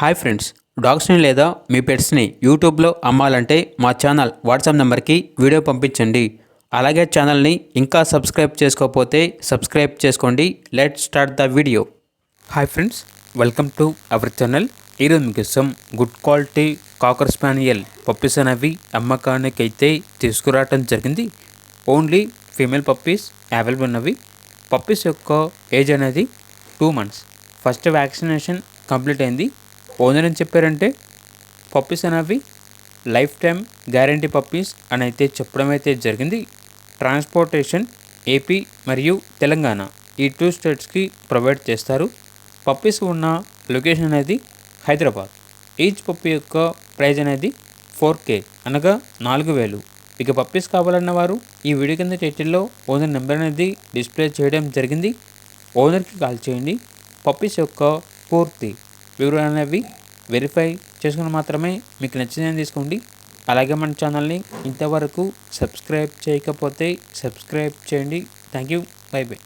Hi friends, డాగ్స్ని లేదా మీ పెట్స్ని యూట్యూబ్లో అమ్మాలంటే మా ఛానల్ వాట్సాప్ నెంబర్కి వీడియో పంపించండి. అలాగే ఛానల్ని ఇంకా సబ్స్క్రైబ్ చేసుకోకపోతే సబ్స్క్రైబ్ చేసుకోండి. Let start the video. Hi friends, welcome to our channel. ఈరోజు మీకోసం గుడ్ క్వాలిటీ కాకర్ స్పానియల్ పప్పీస్ అనేవి అమ్మకానికి అయితే తీసుకురావటం జరిగింది. ఓన్లీ ఫీమేల్ పప్పీస్ అవైలబుల్ ఉన్నవి. పప్పీస్ యొక్క ఏజ్ అనేది 2 months. ఫస్ట్ వ్యాక్సినేషన్ కంప్లీట్ అయింది. ఓనర్ ఏం చెప్పారంటే పప్పీస్ అనేవి లైఫ్ టైం గ్యారంటీ పప్పీస్ అని అయితే చెప్పడం అయితే జరిగింది. ట్రాన్స్పోర్టేషన్ ఏపీ మరియు తెలంగాణ ఈ 2 స్టేట్స్కి ప్రొవైడ్ చేస్తారు. పప్పీస్ ఉన్న లొకేషన్ అనేది హైదరాబాద్. ఈచ్ పప్పీ యొక్క ప్రైజ్ అనేది 4K అనగా 4,000. ఇక పప్పీస్ కావాలన్న వారు ఈ వీడియో కింద టైటిల్లో ఓనర్ నెంబర్ అనేది డిస్ప్లే చేయడం జరిగింది. ఓనర్కి కాల్ చేయండి. పప్పీస్ యొక్క పూర్తి వివరాలు అనేవి వెరిఫై చేసుకుని మాత్రమే మీకు నచ్చిందని తీసుకోండి. అలాగే మన ఛానల్ని ఇంతవరకు సబ్స్క్రైబ్ చేయకపోతే సబ్స్క్రైబ్ చేయండి. Thank you. By by.